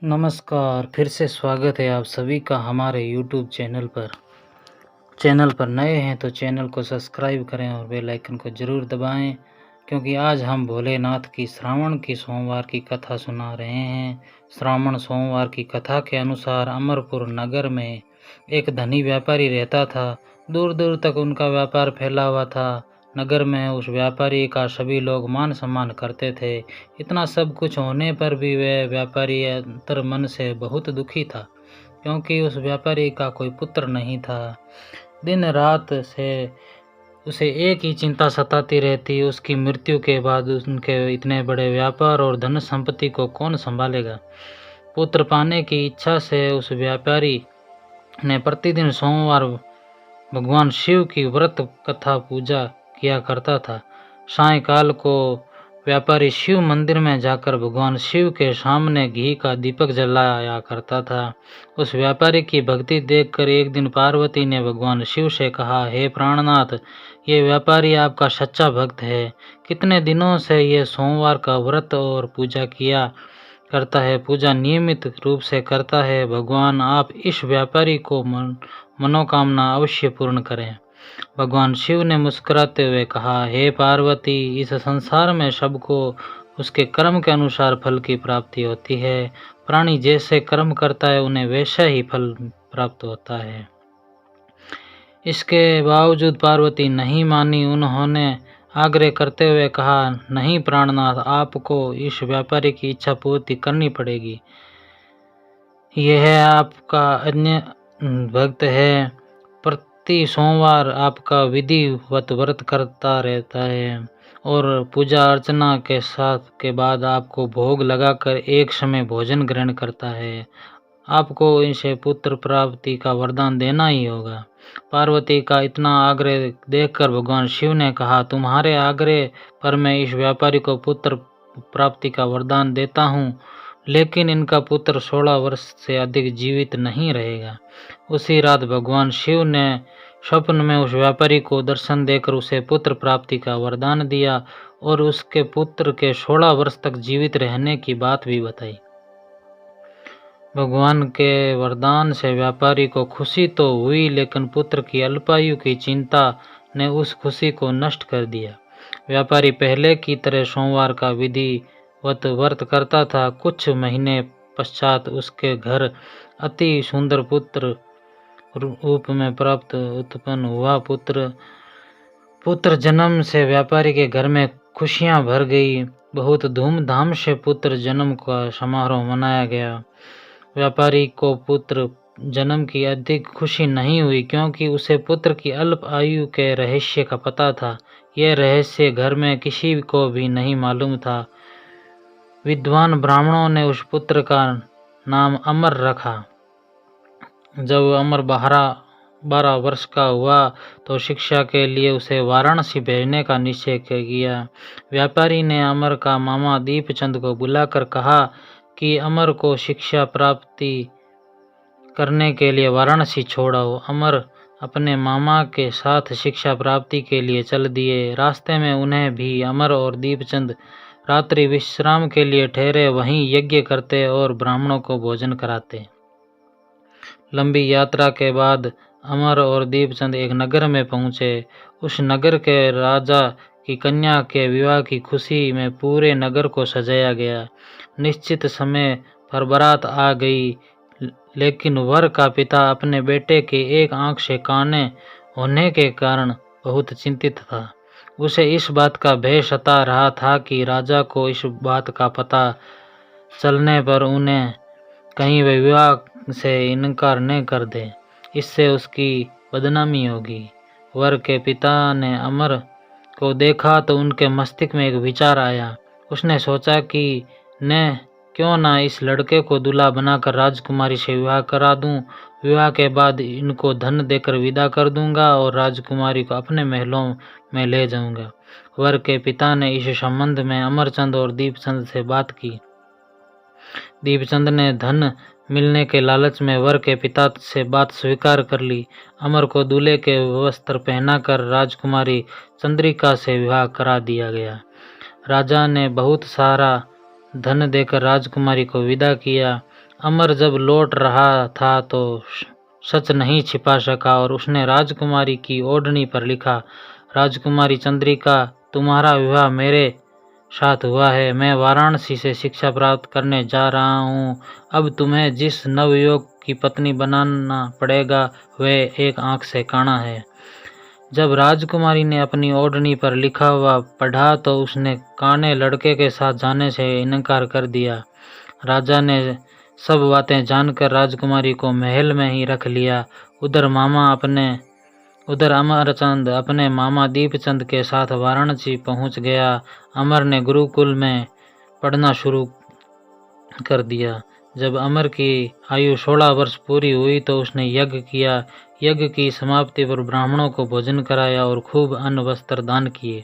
नमस्कार, फिर से स्वागत है आप सभी का हमारे यूट्यूब चैनल पर नए हैं तो चैनल को सब्सक्राइब करें और बेल आइकन को ज़रूर दबाएं, क्योंकि आज हम भोलेनाथ की श्रावण की सोमवार की कथा सुना रहे हैं। श्रावण सोमवार की कथा के अनुसार अमरपुर नगर में एक धनी व्यापारी रहता था। दूर दूर तक उनका व्यापार फैला हुआ था। नगर में उस व्यापारी का सभी लोग मान सम्मान करते थे। इतना सब कुछ होने पर भी वह व्यापारी अंतर मन से बहुत दुखी था, क्योंकि उस व्यापारी का कोई पुत्र नहीं था। दिन रात से उसे एक ही चिंता सताती रहती, उसकी मृत्यु के बाद उनके इतने बड़े व्यापार और धन संपत्ति को कौन संभालेगा। पुत्र पाने की इच्छा से उस व्यापारी ने प्रतिदिन सोमवार भगवान शिव की व्रत कथा पूजा किया करता था। सायंकाल को व्यापारी शिव मंदिर में जाकर भगवान शिव के सामने घी का दीपक जलाया करता था। उस व्यापारी की भक्ति देखकर एक दिन पार्वती ने भगवान शिव से कहा, हे प्राणनाथ, ये व्यापारी आपका सच्चा भक्त है। कितने दिनों से ये सोमवार का व्रत और पूजा किया करता है, पूजा नियमित रूप से करता है। भगवान आप इस व्यापारी को मनोकामना अवश्य पूर्ण करें। भगवान शिव ने मुस्कुराते हुए कहा, हे पार्वती, इस संसार में सबको उसके कर्म के अनुसार फल की प्राप्ति होती है। प्राणी जैसे कर्म करता है उन्हें वैसा ही फल प्राप्त होता है। इसके बावजूद पार्वती नहीं मानी। उन्होंने आग्रह करते हुए कहा, नहीं प्राणनाथ, आपको इस व्यापारी की इच्छा पूर्ति करनी पड़ेगी। यह आपका अन्य भक्त है, प्रति सोमवार आपका विधिवत व्रत करता रहता है और पूजा अर्चना के बाद आपको भोग लगाकर एक समय भोजन ग्रहण करता है। आपको इसे पुत्र प्राप्ति का वरदान देना ही होगा। पार्वती का इतना आग्रह देखकर भगवान शिव ने कहा, तुम्हारे आग्रह पर मैं इस व्यापारी को पुत्र प्राप्ति का वरदान देता हूँ, लेकिन इनका पुत्र 16 वर्ष से अधिक जीवित नहीं रहेगा। उसी रात भगवान शिव ने स्वप्न में उस व्यापारी को दर्शन देकर उसे पुत्र प्राप्ति का वरदान दिया और उसके पुत्र के 16 वर्ष तक जीवित रहने की बात भी बताई। भगवान के वरदान से व्यापारी को खुशी तो हुई, लेकिन पुत्र की अल्पायु की चिंता ने उस खुशी को नष्ट कर दिया। व्यापारी पहले की तरह सोमवार का विधिवत व्रत करता था। कुछ महीने पश्चात उसके घर अति सुंदर पुत्र रूप में प्राप्त उत्पन्न हुआ। पुत्र जन्म से व्यापारी के घर में खुशियां भर गई। बहुत धूमधाम से पुत्र जन्म का समारोह मनाया गया। व्यापारी को पुत्र जन्म की अधिक खुशी नहीं हुई, क्योंकि उसे पुत्र की अल्प आयु के रहस्य का पता था। यह रहस्य घर में किसी को भी नहीं मालूम था। विद्वान ब्राह्मणों ने उस पुत्र का नाम अमर रखा। जब अमर 12 वर्ष का हुआ तो शिक्षा के लिए उसे वाराणसी भेजने का निश्चय किया। व्यापारी ने अमर का मामा दीपचंद को बुलाकर कहा कि अमर को शिक्षा प्राप्ति करने के लिए वाराणसी छोड़ो। अमर अपने मामा के साथ शिक्षा प्राप्ति के लिए चल दिए। रास्ते में उन्हें भी अमर और दीपचंद रात्रि विश्राम के लिए ठहरे। वहीं यज्ञ करते और ब्राह्मणों को भोजन कराते। लंबी यात्रा के बाद अमर और दीपचंद एक नगर में पहुंचे। उस नगर के राजा की कन्या के विवाह की खुशी में पूरे नगर को सजाया गया। निश्चित समय पर बारात आ गई, लेकिन वर का पिता अपने बेटे के एक आंख से काने होने के कारण बहुत चिंतित था। उसे इस बात का भय सता रहा था कि राजा को इस बात का पता चलने पर उन्हें कहीं वे विवाह से इनकार न कर दे, इससे उसकी बदनामी होगी। वर के पिता ने अमर को देखा तो उनके मस्तिष्क में एक विचार आया। उसने सोचा कि क्यों ना इस लड़के को दूल्हा बनाकर राजकुमारी से विवाह करा दूं। विवाह के बाद इनको धन देकर विदा कर दूंगा और राजकुमारी को अपने महलों में ले जाऊंगा। वर के पिता ने इस संबंध में अमरचंद और दीपचंद से बात की। दीपचंद ने धन मिलने के लालच में वर के पिता से बात स्वीकार कर ली। अमर को दूल्हे के वस्त्र पहनाकर राजकुमारी चंद्रिका से विवाह करा दिया गया। राजा ने बहुत सारा धन देकर राजकुमारी को विदा किया। अमर जब लौट रहा था तो सच नहीं छिपा सका और उसने राजकुमारी की ओढ़नी पर लिखा, राजकुमारी चंद्रिका, तुम्हारा विवाह मेरे साथ हुआ है। मैं वाराणसी से शिक्षा प्राप्त करने जा रहा हूँ। अब तुम्हें जिस नवयुवक की पत्नी बनाना पड़ेगा वह एक आंख से काना है। जब राजकुमारी ने अपनी ओढ़नी पर लिखा हुआ पढ़ा तो उसने काने लड़के के साथ जाने से इनकार कर दिया। राजा ने सब बातें जानकर राजकुमारी को महल में ही रख लिया। उधर अमरचंद अपने मामा दीपचंद के साथ वाराणसी पहुंच गया। अमर ने गुरुकुल में पढ़ना शुरू कर दिया। जब अमर की आयु 16 वर्ष पूरी हुई तो उसने यज्ञ किया। यज्ञ की समाप्ति पर ब्राह्मणों को भोजन कराया और खूब अन्न वस्त्र दान किए।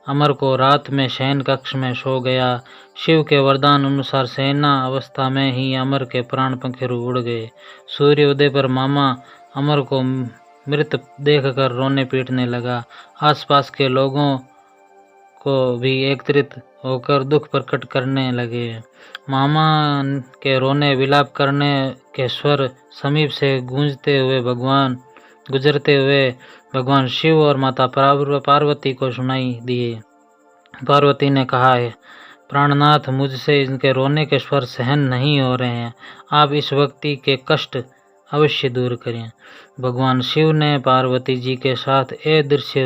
अमर को रात में शयन कक्ष में सो गया। शिव के वरदान अनुसार सेना अवस्था में ही अमर के प्राण पंखेरु उड़ गए। सूर्योदय पर मामा अमर को मृत देखकर रोने पीटने लगा। आसपास के लोगों को भी एकत्रित होकर दुख प्रकट करने लगे। मामा के रोने विलाप करने के स्वर समीप से गुजरते हुए भगवान शिव और माता पार्वती को सुनाई दिए। पार्वती ने कहा है, प्राणनाथ, मुझसे इनके रोने के स्वर सहन नहीं हो रहे हैं। आप इस व्यक्ति के कष्ट अवश्य दूर करें। भगवान शिव ने पार्वती जी के साथ अदृश्य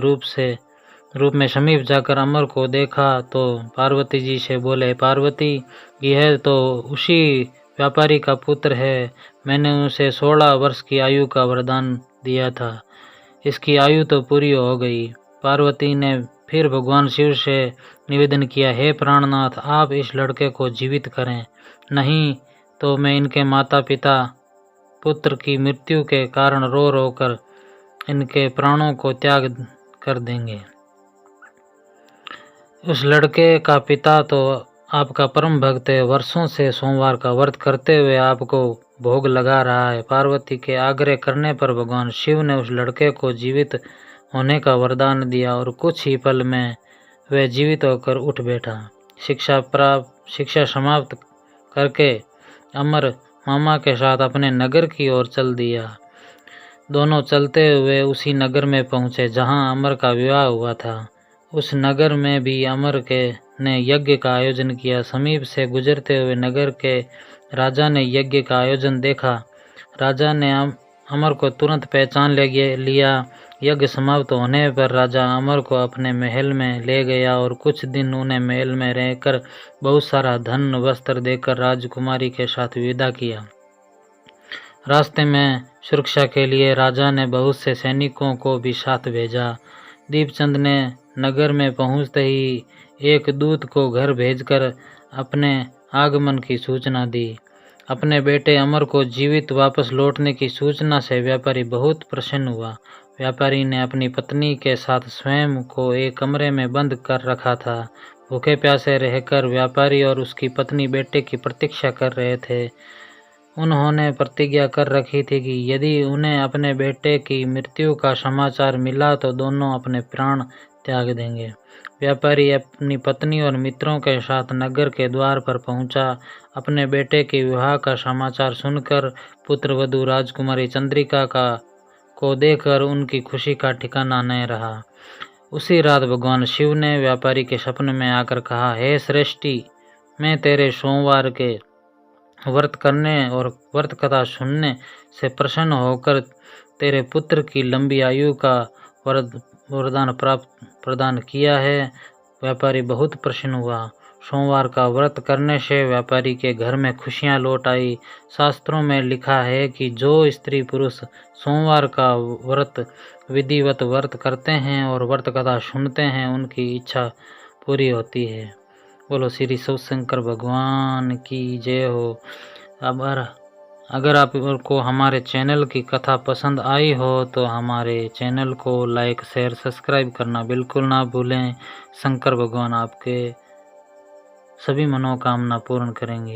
रूप में समीप जाकर अमर को देखा तो पार्वती जी से बोले, पार्वती, यह तो उसी व्यापारी का पुत्र है। मैंने उसे 16 वर्ष की आयु का वरदान दिया था। इसकी आयु तो पूरी हो गई। पार्वती ने फिर भगवान शिव से निवेदन किया, हे प्राणनाथ, आप इस लड़के को जीवित करें, नहीं तो मैं इनके माता पिता पुत्र की मृत्यु के कारण रो रो कर इनके प्राणों को त्याग कर देंगे। उस लड़के का पिता तो आपका परम भक्त है, वर्षों से सोमवार का व्रत करते हुए आपको भोग लगा रहा है। पार्वती के आग्रह करने पर भगवान शिव ने उस लड़के को जीवित होने का वरदान दिया और कुछ ही पल में वह जीवित होकर उठ बैठा। शिक्षा समाप्त करके अमर मामा के साथ अपने नगर की ओर चल दिया। दोनों चलते हुए उसी नगर में पहुंचे जहां अमर का विवाह हुआ था। उस नगर में भी अमर ने यज्ञ का आयोजन किया। समीप से गुजरते हुए नगर के राजा ने यज्ञ का आयोजन देखा। राजा ने अमर को तुरंत पहचान लिया। यज्ञ समाप्त होने पर राजा अमर को अपने महल में ले गया और कुछ दिन उन्हें महल में रहकर बहुत सारा धन वस्त्र देकर राजकुमारी के साथ विदा किया। रास्ते में सुरक्षा के लिए राजा ने बहुत से सैनिकों को भी साथ भेजा। दीपचंद ने नगर में पहुंचते ही एक दूत को घर भेजकर अपने आगमन की सूचना दी। अपने बेटे अमर को जीवित वापस लौटने की सूचना से व्यापारी बहुत प्रसन्न हुआ। व्यापारी ने अपनी पत्नी के साथ स्वयं को एक कमरे में बंद कर रखा था। भूखे प्यासे रहकर व्यापारी और उसकी पत्नी बेटे की प्रतीक्षा कर रहे थे। उन्होंने प्रतिज्ञा कर रखी थी कि यदि उन्हें अपने बेटे की मृत्यु का समाचार मिला तो दोनों अपने प्राण त्याग देंगे। व्यापारी अपनी पत्नी और मित्रों के साथ नगर के द्वार पर पहुंचा। अपने बेटे के विवाह का समाचार सुनकर पुत्रवधू राजकुमारी चंद्रिका को देखकर उनकी खुशी का ठिकाना न रहा। उसी रात भगवान शिव ने व्यापारी के सपने में आकर कहा, हे श्रेष्ठी, मैं तेरे सोमवार के व्रत करने और व्रत कथा सुनने से प्रसन्न होकर तेरे पुत्र की लंबी आयु का वरदान प्रदान किया है। व्यापारी बहुत प्रसन्न हुआ। सोमवार का व्रत करने से व्यापारी के घर में खुशियां लौट आई। शास्त्रों में लिखा है कि जो स्त्री पुरुष सोमवार का विधिवत व्रत करते हैं और व्रत कथा सुनते हैं उनकी इच्छा पूरी होती है। बोलो श्री शिव शंकर भगवान की जय हो। अगर आपको हमारे चैनल की कथा पसंद आई हो तो हमारे चैनल को लाइक, शेयर, सब्सक्राइब करना बिल्कुल ना भूलें। शंकर भगवान आपके सभी मनोकामना पूर्ण करेंगे।